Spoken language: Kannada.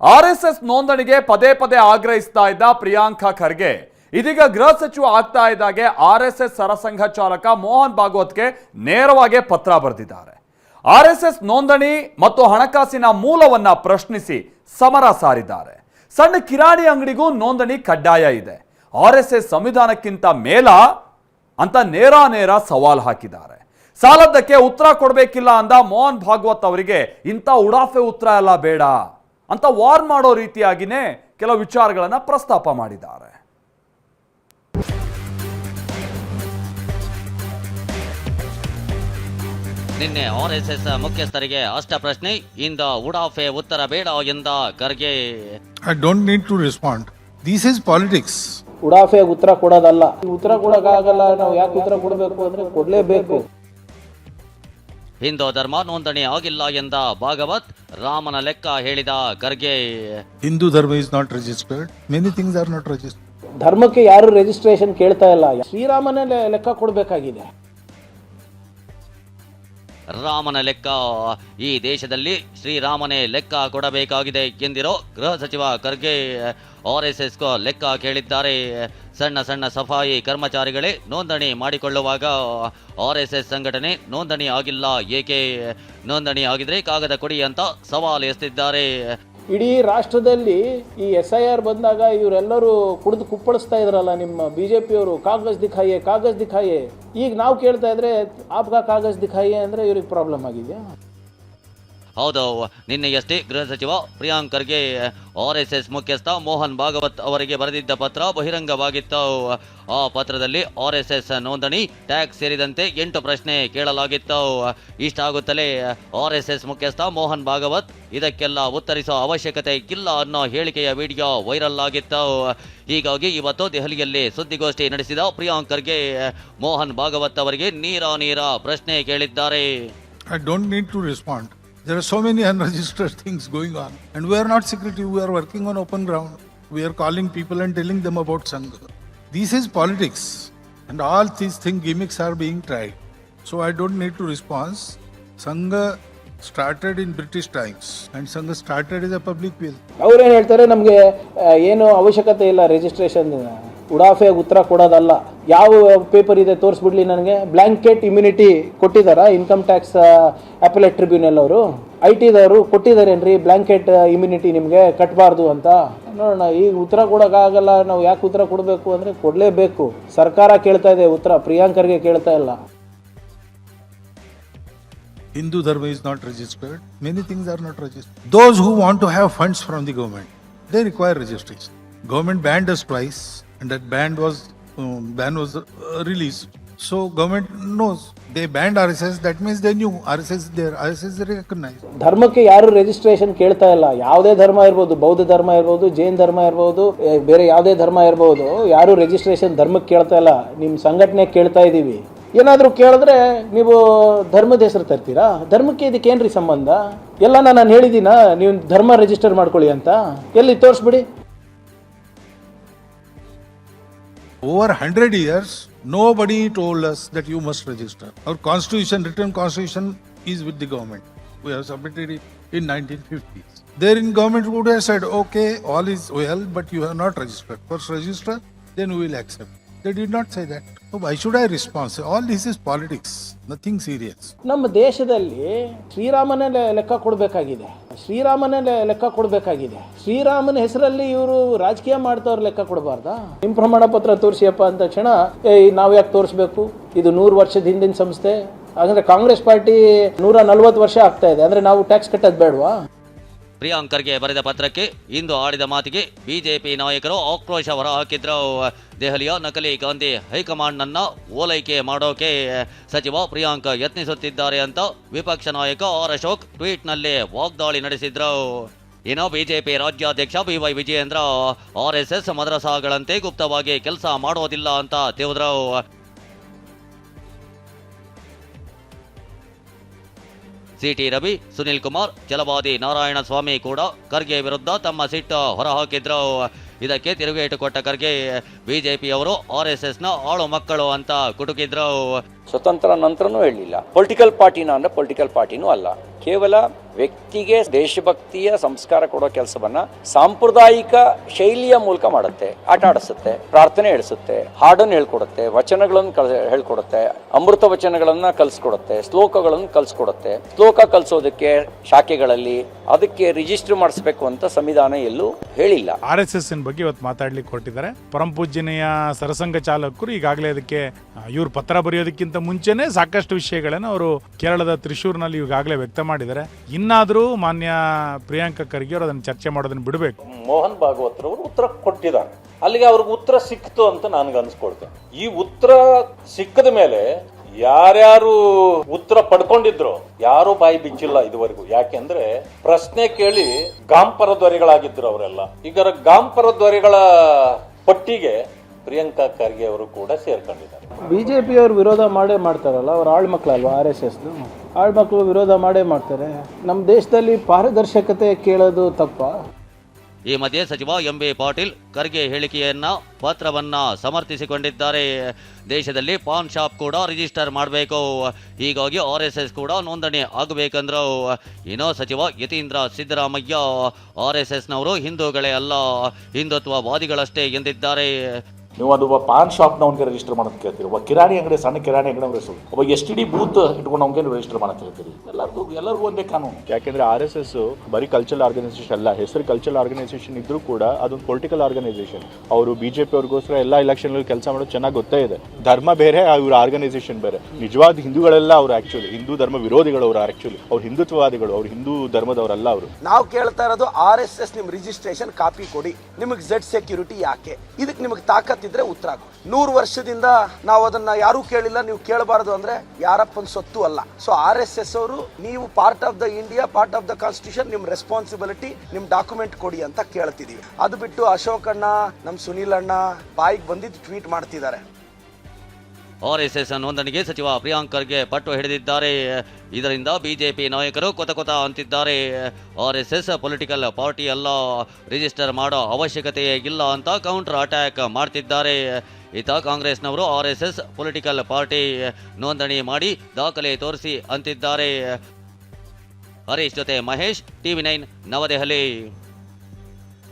RSS ನೋಂದಣಿಗೆ ಪದೇ ಪದೇ ಆಗ್ರಹಿಸ್ತಾ ಇದ್ದ ಪ್ರಿಯಾಂಕಾ ಖರ್ಗೆ ಇದೀಗ ಗೃಹ ಸಚಿವ ಆಗ್ತಾ ಇದ್ದಾಗೆ RSS ಸರಸಂಘ ಚಾಲಕ ಮೋಹನ್ ಭಾಗವತ್ಗೆ ನೇರವಾಗಿ ಪತ್ರ ಬರೆದಿದ್ದಾರೆ. RSS ನೋಂದಣಿ ಮತ್ತು ಹಣಕಾಸಿನ ಮೂಲವನ್ನ ಪ್ರಶ್ನಿಸಿ ಸಮರ ಸಾರಿದ್ದಾರೆ. ಸಣ್ಣ ಕಿರಾಣಿ ಅಂಗಡಿಗೂ ನೋಂದಣಿ ಕಡ್ಡಾಯ ಇದೆ. RSS ಸಂವಿಧಾನಕ್ಕಿಂತ ಮೇಲ ಅಂತ ನೇರ ಸವಾಲ್ ಹಾಕಿದ್ದಾರೆ. ಸಾಲದ್ದಕ್ಕೆ ಉತ್ತರ ಕೊಡಬೇಕಿಲ್ಲ ಅಂದ ಮೋಹನ್ ಭಾಗವತ್ ಅವರಿಗೆ ಇಂಥ ಉಡಾಫೆ ಉತ್ತರ ಎಲ್ಲ ಬೇಡ ಅಂತ ವಾರ್ ಮಾಡೋ ರೀತಿಯಾಗಿನೇ ಕೆಲವು ವಿಚಾರಗಳನ್ನ ಪ್ರಸ್ತಾಪ ಮಾಡಿದ್ದಾರೆ. ನಿನ್ನೆ RSS ಮುಖ್ಯಸ್ಥರಿಗೆ ಅಷ್ಟ ಪ್ರಶ್ನೆ, ಇಂದ ಉಡಾಫೆ ಉತ್ತರ ಬೇಡ ಎಂದ Kharge. I don't need to respond. This is politics. ಉಡಾಫೆ ಉತ್ತರ ಕೊಡೋದಲ್ಲ. ಉತ್ತರ ಕೊಡೋಕ್ಕಾಗಲ್ಲ. ನಾವು ಯಾಕೆ ಉತ್ತರ ಕೊಡಬೇಕು ಅಂದ್ರೆ ಕೊಡಲೇಬೇಕು. ಹಿಂದೂ ಧರ್ಮ ನೋಂದಣಿ ಆಗಿಲ್ಲ ಎಂದ ಭಾಗವತ್, ರಾಮನ ಲೆಕ್ಕ ಹೇಳಿದ Kharge. Hindu dharma is not registered. Many things are not registered. ಧರ್ಮಕ್ಕೆ ಯಾರು ರಿಜಿಸ್ಟ್ರೇಷನ್ ಕೇಳ್ತಾ ಇಲ್ಲ. ಶ್ರೀರಾಮನೇ ಲೆಕ್ಕ ಕೊಡಬೇಕಾಗಿದೆ. ರಾಮನ ಲೆಕ್ಕ, ಈ ದೇಶದಲ್ಲಿ ಶ್ರೀರಾಮನೇ ಲೆಕ್ಕ ಕೊಡಬೇಕಾಗಿದೆ ಎಂದಿರೋ ಗೃಹ ಸಚಿವ ಖರ್ಗೆ RSSಗೂ ಲೆಕ್ಕ ಕೇಳಿದ್ದಾರೆ. ಸಣ್ಣ ಸಫಾಯಿ ಕರ್ಮಚಾರಿಗಳೇ ನೋಂದಣಿ ಮಾಡಿಕೊಳ್ಳುವಾಗ RSS ಸಂಘಟನೆ ನೋಂದಣಿ ಆಗಿಲ್ಲ ಏಕೆ? ನೋಂದಣಿ ಆಗಿದ್ರೆ ಕಾಗದ ಕೊಡಿ ಅಂತ ಸವಾಲು ಎಸೆದಿದ್ದಾರೆ. ಇಡೀ ರಾಷ್ಟ್ರದಲ್ಲಿ ಈ SIR ಬಂದಾಗ ಇವರೆಲ್ಲರೂ ಕುಡಿದು ಕುಪ್ಪಳಿಸ್ತಾ ಇದ್ರಲ್ಲ ನಿಮ್ಮ ಬಿಜೆಪಿಯವರು, ಕಾಗಜ್ ದಿಖಾಯೆ. ಈಗ ನಾವು ಕೇಳ್ತಾ ಇದ್ರೆ ಆಪ್ಗಾ ಕಾಗಜ್ ದಿಖಾಯೆ ಅಂದ್ರೆ ಇವ್ರಿಗೆ ಪ್ರಾಬ್ಲಮ್ ಆಗಿದೆ. ಹೌದು, ನಿನ್ನೆಯಷ್ಟೇ ಗೃಹ ಸಚಿವ ಪ್ರಿಯಾಂಕ್ ಖರ್ಗೆ RSS ಮುಖ್ಯಸ್ಥ ಮೋಹನ್ ಭಾಗವತ್ ಅವರಿಗೆ ಬರೆದಿದ್ದ ಪತ್ರ ಬಹಿರಂಗವಾಗಿತ್ತು. ಆ ಪತ್ರದಲ್ಲಿ RSS ನೋಂದಣಿ, ಟ್ಯಾಕ್ಸ್ ಸೇರಿದಂತೆ 8 ಪ್ರಶ್ನೆ ಕೇಳಲಾಗಿತ್ತು. ಇಷ್ಟಾಗುತ್ತಲೇ RSS ಮುಖ್ಯಸ್ಥ ಮೋಹನ್ ಭಾಗವತ್ ಇದಕ್ಕೆಲ್ಲ ಉತ್ತರಿಸೋ ಅವಶ್ಯಕತೆ ಇಲ್ಲ ಅನ್ನೋ ಹೇಳಿಕೆಯ ವಿಡಿಯೋ ವೈರಲ್ ಆಗಿತ್ತು. ಹೀಗಾಗಿ ಇವತ್ತು ದೆಹಲಿಯಲ್ಲಿ ಸುದ್ದಿಗೋಷ್ಠಿ ನಡೆಸಿದ ಪ್ರಿಯಾಂಕ್ ಖರ್ಗೆ ಮೋಹನ್ ಭಾಗವತ್ ಅವರಿಗೆ ನೇರ ಪ್ರಶ್ನೆ ಕೇಳಿದ್ದಾರೆ. I don't need to respond. There are so many unregistered things going on. And we are not secretive. We are working on open ground. We are calling people and telling them about Sangha. This is politics. And all these gimmicks are being tried. So I don't need to respond. Sangha started in British times. And Sangha started as a public will. ಅವ್ರೇನು ಹೇಳ್ತಾರೆ, ನಮಗೆ ಏನು ಅವಶ್ಯಕತೆ ಇಲ್ಲ ರಿಜಿಸ್ಟ್ರೇಷನ್. ಉಡಾಫೆ ಉತ್ತರ ಕೊಡೋದಲ್ಲ. ಯಾವ ಪೇಪರ್ ಇದೆ ತೋರಿಸ್ಬಿಡ್ಲಿ ನನಗೆ. ಬ್ಲಾಂಕೆಟ್ ಇಮ್ಯುನಿಟಿ ಕೊಟ್ಟಿದ್ದಾರಾ ಇನ್ಕಮ್ ಟ್ಯಾಕ್ಸ್ ಅಪೆಲೇಟ್ ಟ್ರಿಬ್ಯುನಲ್ ಅವರು? IT ದವರು ಕೊಟ್ಟಿದ್ದಾರೇನ್ರಿ ಬ್ಲಾಂಕೆಟ್ ಇಮ್ಯುನಿಟಿ ನಿಮಗೆ ಕಟ್ಟಬಾರ್ದು ಅಂತ? ನೋಡೋಣ. ಈಗ ಉತ್ತರ ಕೊಡೋಕ್ಕಾಗಲ್ಲ. ನಾವು ಯಾಕೆ ಉತ್ತರ ಕೊಡಬೇಕು ಅಂದರೆ ಕೊಡಲೇಬೇಕು. ಸರ್ಕಾರ ಕೇಳ್ತಾ ಇದೆ ಉತ್ತರ, ಪ್ರಿಯಾಂಕ್ ಖರ್ಗೆ ಕೇಳ್ತಾ ಇಲ್ಲ. Hindu dharma is not registered. Many things are not registered. Those who want to have funds from the government, they require registration. Government banned us twice, and that ban was released. So government knows. They banned RSS. That means they knew RSS is there. RSS is recognized. ಧರ್ಮಕ್ಕೆ ಯಾರು ರಿಜಿಸ್ಟ್ರೇಷನ್ ಕೇಳ್ತಾ ಇಲ್ಲ. ಯಾವುದೇ ಧರ್ಮ ಇರ್ಬೋದು, ಬೌದ್ಧ ಧರ್ಮ ಇರ್ಬೋದು, ಜೈನ್ ಧರ್ಮ ಇರ್ಬೋದು, ಬೇರೆ ಯಾವುದೇ ಧರ್ಮ ಇರ್ಬೋದು, ಯಾರು ರಿಜಿಸ್ಟ್ರೇಷನ್ ಧರ್ಮಕ್ಕೆ ಕೇಳ್ತಾ ಇಲ್ಲ. ನಿಮ್ಮ ಸಂಘಟನೆ ಕೇಳ್ತಾ ಇದ್ದೀವಿ. ಏನಾದರೂ ಕೇಳಿದ್ರೆ ನೀವು ಧರ್ಮದ ಹೆಸರು ತರ್ತೀರಾ? ಧರ್ಮಕ್ಕೆ ಇದಕ್ಕೆ ಏನ್ರಿ ಸಂಬಂಧ? ಎಲ್ಲ ನಾನು ಹೇಳಿದ್ದೀನ ನೀವು ಧರ್ಮ ರಿಜಿಸ್ಟರ್ ಮಾಡ್ಕೊಳ್ಳಿ ಅಂತ. ಎಲ್ಲಿ ತೋರಿಸ್ಬಿಡಿ. Over 100 years, nobody told us that you must register. Our constitution, written constitution, is with the government. We have submitted it in 1950s. Therein government would have said, okay, all is well, but you have not registered. First register, then we will accept. They did not say that. So why should I respond? All this is politics, nothing serious. ನಮ್ಮ ದೇಶದಲ್ಲಿ ಶ್ರೀರಾಮನೇ ಲೆಕ್ಕ ಕೊಡಬೇಕಾಗಿದೆ. ಶ್ರೀರಾಮನ ಹೆಸರಲ್ಲಿ ಇವರು ರಾಜಕೀಯ ಮಾಡ್ತವ್ರು ಲೆಕ್ಕ ಕೊಡಬಾರ್ದಾ? ನಿಮ್ಮ ಪ್ರಮಾಣ ಪತ್ರ ತೋರಿಸಿಯಪ್ಪ ಅಂತ ತಕ್ಷಣ ನಾವು ಯಾಕೆ ತೋರಿಸ್ಬೇಕು? ಇದು 100 ವರ್ಷದ ಹಿಂದಿನ ಸಂಸ್ಥೆ. ಹಾಗಂದ್ರೆ ಕಾಂಗ್ರೆಸ್ ಪಾರ್ಟಿ 140 ವರ್ಷ ಆಗ್ತಾ ಇದೆ ಅಂದ್ರೆ ನಾವು ಟ್ಯಾಕ್ಸ್ ಕಟ್ಟೋದು ಬೇಡವಾ? ಪ್ರಿಯಾಂಕ್ ಖರ್ಗೆ ಬರೆದ ಪತ್ರಕ್ಕೆ ಇಂದು ಆಡಿದ ಮಾತಿಗೆ ಬಿಜೆಪಿ ನಾಯಕರು ಆಕ್ರೋಶ ಹೊರಹಾಕಿದ್ರು. ದೆಹಲಿಯ ನಕಲಿ ಗಾಂಧಿ ಹೈಕಮಾಂಡ್ ಅನ್ನ ಓಲೈಕೆ ಮಾಡೋಕೆ ಸಚಿವ ಪ್ರಿಯಾಂಕ್ ಯತ್ನಿಸುತ್ತಿದ್ದಾರೆ ಅಂತ ವಿಪಕ್ಷ ನಾಯಕ ಆರ್ ಅಶೋಕ್ ಟ್ವೀಟ್ನಲ್ಲಿ ವಾಗ್ದಾಳಿ ನಡೆಸಿದ್ರು. ಇನ್ನು ಬಿಜೆಪಿ ರಾಜ್ಯಾಧ್ಯಕ್ಷ BY ವಿಜಯೇಂದ್ರ RSS ಮದ್ರಸಾಗಳಂತೆ ಗುಪ್ತವಾಗಿ ಕೆಲಸ ಮಾಡೋದಿಲ್ಲ ಅಂತ ತಿಳಿದ್ರು. CT ರವಿ, ಸುನಿಲ್ ಕುಮಾರ್, ಛಲವಾದಿ ನಾರಾಯಣ ಸ್ವಾಮಿ ಕೂಡ ಖರ್ಗೆ ವಿರುದ್ಧ ತಮ್ಮ ಸಿಟ್ಟು ಹೊರಹಾಕಿದ್ರು. ಇದಕ್ಕೆ ತಿರುಗೇಟು ಕೊಟ್ಟ ಖರ್ಗೆ ಬಿಜೆಪಿಯವರು RSSನ ಆಳು ಮಕ್ಕಳು ಅಂತ ಕುಟುಕಿದ್ರು. ಸ್ವತಂತ್ರ ನಂತರನೂ ಹೇಳಲಿಲ್ಲ. ಪೊಲಿಟಿಕಲ್ ಪಾರ್ಟಿನ ಅಂದ್ರೆ ಪೊಲಿಟಿಕಲ್ ಪಾರ್ಟಿನೂ ಅಲ್ಲ, ಕೇವಲ ವ್ಯಕ್ತಿಗೆ ದೇಶಭಕ್ತಿಯ ಸಂಸ್ಕಾರ ಕೊಡೋ ಕೆಲಸವನ್ನ ಸಾಂಪ್ರದಾಯಿಕ ಶೈಲಿಯ ಮೂಲಕ ಮಾಡುತ್ತೆ. ಆಟ ಆಡಿಸುತ್ತೆ, ಪ್ರಾರ್ಥನೆ ಹೇಳಿಸುತ್ತೆ, ಹಾಡನ್ನು ಹೇಳ್ಕೊಡುತ್ತೆ, ವಚನಗಳನ್ನು ಹೇಳ್ಕೊಡುತ್ತೆ, ಅಮೃತ ವಚನಗಳನ್ನ ಕಲಿಸ್ಕೊಡುತ್ತೆ, ಶ್ಲೋಕಗಳನ್ನು ಕಲಿಸ್ಕೊಡುತ್ತೆ. ಶ್ಲೋಕ ಕಲಿಸೋದಕ್ಕೆ ಶಾಖೆಗಳಲ್ಲಿ ಅದಕ್ಕೆ ರಿಜಿಸ್ಟರ್ ಮಾಡಿಸ್ಬೇಕು ಅಂತ ಸಂವಿಧಾನ ಎಲ್ಲೂ ಹೇಳಿಲ್ಲ. RSS ಬಗ್ಗೆ ಇವತ್ತು ಮಾತಾಡ್ಲಿಕ್ಕೆ ಹೊರಟಿದ್ದಾರೆ. ಪರಂ ಪೂಜ್ಯನೀಯ ಸರಸಂಘ ಚಾಲಕರು ಈಗಾಗಲೇ ಅದಕ್ಕೆ ಇವ್ರು ಪತ್ರ ಬರೆಯೋದಕ್ಕಿಂತ ಮುಂಚೆನೆ ಸಾಕಷ್ಟು ವಿಷಯಗಳನ್ನು ಅವರು ಕೇರಳದ ತ್ರಿಶೂರ್ನಲ್ಲಿ ಈಗಾಗಲೇ ವ್ಯಕ್ತ ಮಾಡಿದ್ದಾರೆ. ಇನ್ನಾದರೂ ಮಾನ್ಯ ಪ್ರಿಯಾಂಕಾ ಖರ್ಗೆ ಅವರು ಅದನ್ನು ಚರ್ಚೆ ಮಾಡೋದನ್ನು ಬಿಡಬೇಕು. ಮೋಹನ್ ಭಾಗವತ್ ಅವರು ಉತ್ತರ ಕೊಟ್ಟಿದ್ದಾರೆ, ಅಲ್ಲಿಗೆ ಅವ್ರಿಗೆ ಉತ್ತರ ಸಿಕ್ತು ಅಂತ ನನಗೆ ಅನ್ಸ್ಕೊಳ್ತೇನೆ. ಈ ಉತ್ತರ ಸಿಕ್ಕದ ಮೇಲೆ ಯಾರ್ಯಾರು ಉತ್ತರ ಪಡ್ಕೊಂಡಿದ್ರು ಯಾರು ಬಾಯಿ ಬಿಚ್ಚಿಲ್ಲ ಇದುವರೆಗೂ. ಯಾಕೆಂದ್ರೆ ಪ್ರಶ್ನೆ ಕೇಳಿ ಗಾಂಪರ ದೊರೆಗಳಾಗಿದ್ರು ಅವರೆಲ್ಲ. ಈಗ ಗಾಂಪರ ದೊರೆಗಳ ಪಟ್ಟಿಗೆ ಪ್ರಿಯಾಂಕಾ ಖರ್ಗೆ ಅವರು ಕೂಡ ಸೇರ್ಕೊಂಡಿದ್ದಾರೆ. ಬಿಜೆಪಿ ಅವರು ವಿರೋಧ ಮಾಡೇ ಮಾಡ್ತಾರಲ್ಲ, ಅವ್ರ ಆಳ್ಮಕ್ಳಲ್ವಾ RSS ಆಳ್ಮಕ್ಳು ವಿರೋಧ ಮಾಡೇ ಮಾಡ್ತಾರೆ. ನಮ್ಮ ದೇಶದಲ್ಲಿ ಪಾರದರ್ಶಕತೆ ಕೇಳೋದು ತಪ್ಪ? ಈ ಮಧ್ಯೆ ಸಚಿವ MB ಪಾಟೀಲ್ ಖರ್ಗೆ ಹೇಳಿಕೆಯನ್ನ ಪತ್ರವನ್ನ ಸಮರ್ಥಿಸಿಕೊಂಡಿದ್ದಾರೆ. ದೇಶದಲ್ಲಿ ಪಾನ್ ಶಾಪ್ ಕೂಡ ರಿಜಿಸ್ಟರ್ ಮಾಡಬೇಕು, ಹೀಗಾಗಿ RSS ಕೂಡ ನೋಂದಣಿ ಆಗಬೇಕಂದ್ರು. ಇನ್ನು ಸಚಿವ ಯತೀಂದ್ರ ಸಿದ್ದರಾಮಯ್ಯ RSSನವರು ಹಿಂದೂಗಳೇ ಅಲ್ಲ, ಹಿಂದುತ್ವವಾದಿಗಳಷ್ಟೇ ಎಂದಿದ್ದಾರೆ. ನೀವು ಅದು ಪಾನ್ ಶಾಪ್ ನವ್ಗೆ ರಿಜಿಸ್ಟರ್ ಮಾಡೋದು ಕೇಳ್ತೀರಿ, ಒಬ್ಬ ಕಿರಾಣಿ ಅಂಗಡಿ ಸಣ್ಣ ಕಿರಾಣಿ ಅಂಗಡಿ ಒಬ್ಬ STD ಬೂತ್ ಇಟ್ಕೊಂಡು ಅವ್ಗೆ ರಿಜಿಸ್ಟರ್ ಮಾಡೋದು ಹೇಳ್ತೀರಿ. ಎಲ್ಲರಿಗೂ ಒಂದೇ ಕಾನೂನು. ಯಾಕೆಂದ್ರೆ RSS ಬರೀ ಕಲ್ಚರಲ್ ಆರ್ಗನೈಸೇಷನ್ ಅಲ್ಲ, ಹೆಸರು ಕಲ್ಚರಲ್ ಆರ್ಗನೈಸೇಷನ್ ಇದ್ರೂ ಕೂಡ ಅದೊಂದು ಪೊಲಿಟಿಕಲ್ ಆರ್ಗನೈಸೇಷನ್. ಅವರು BJP ಅವ್ರಿಗೋಸ್ಕರ ಎಲ್ಲ ಇಲೆಕ್ಷನ್ ಕೆಲಸ ಮಾಡೋದು ಚೆನ್ನಾಗಿ ಗೊತ್ತೇ ಇದೆ. ಧರ್ಮ ಬೇರೆ, ಇವ್ರ ಆರ್ಗನೈಸೇಷನ್ ಬೇರೆ. ನಿಜವಾದ ಹಿಂದೂಗಳೆಲ್ಲ ಅವ್ರು ಆಕ್ಚುಲಿ ಹಿಂದೂ ಧರ್ಮ ವಿರೋಧಿಗಳು. ಅವರು ಆಕ್ಚುಲಿ ಅವ್ರು ಹಿಂದುತ್ವವಾದಿಗಳು, ಅವ್ರು ಹಿಂದೂ ಧರ್ಮದವರಲ್ಲ. ಅವರು ನಾವು ಕೇಳ್ತಾ ಇರೋದು RSS ನಿಮ್ ರಿಜಿಸ್ಟ್ರೇಷನ್ ಕಾಪಿ ಕೊಡಿ, ನಿಮಗೆ Z ಸೆಕ್ಯೂರಿಟಿ ಯಾಕೆ? ಇದಕ್ಕೆ ನಿಮಗೆ ತಾಕತ್ತಿದ್ರೆ ಉತ್ತರ. 100 ವರ್ಷದಿಂದ ನಾವು ಅದನ್ನ ಯಾರೂ ಕೇಳಿಲ್ಲ, ನೀವು ಕೇಳಬಾರದು ಅಂದ್ರೆ ಯಾರಪ್ಪನ ಸೊತ್ತು ಅಲ್ಲ. ಸೊ RSS ಅವರು ನೀವು part of the India, part of the constitution, ನಿಮ್ ರೆಸ್ಪಾನ್ಸಿಬಿಲಿಟಿ, ನಿಮ್ ಡಾಕ್ಯುಮೆಂಟ್ ಕೊಡಿ ಅಂತ ಕೇಳ್ತಿದೀವಿ. ಅದು ಬಿಟ್ಟು ಅಶೋಕ್ ಅಣ್ಣ, ನಮ್ ಸುನೀಲ್ ಅಣ್ಣ ಬಾಯಿಗೆ ಬಂದಿದ್ದು ಟ್ವೀಟ್ ಮಾಡ್ತಿದ್ದಾರೆ. RSS ನೋಂದಣಿಗೆ ಸಚಿವ ಪ್ರಿಯಾಂಕ್ ಖರ್ಗೆ ಪಟ್ಟು ಹಿಡಿದಿದ್ದಾರೆ. ಇದರಿಂದ ಬಿಜೆಪಿ ನಾಯಕರು ಕೊತ ಅಂತಿದ್ದಾರೆ. RSS ಪೊಲಿಟಿಕಲ್ ಪಾರ್ಟಿ ಅಲ್ಲ, ರಿಜಿಸ್ಟರ್ ಮಾಡೋ ಅವಶ್ಯಕತೆಯೇ ಇಲ್ಲ ಅಂತ ಕೌಂಟರ್ ಅಟ್ಯಾಕ್ ಮಾಡ್ತಿದ್ದಾರೆ. ಇತ್ತ ಕಾಂಗ್ರೆಸ್ನವರು RSS ಪೊಲಿಟಿಕಲ್ ಪಾರ್ಟಿ, ನೋಂದಣಿ ಮಾಡಿ ದಾಖಲೆ ತೋರಿಸಿ ಅಂತಿದ್ದಾರೆ. ಹರೀಶ್ ಜೊತೆ ಮಹೇಶ್, TV9 ನವದೆಹಲಿ.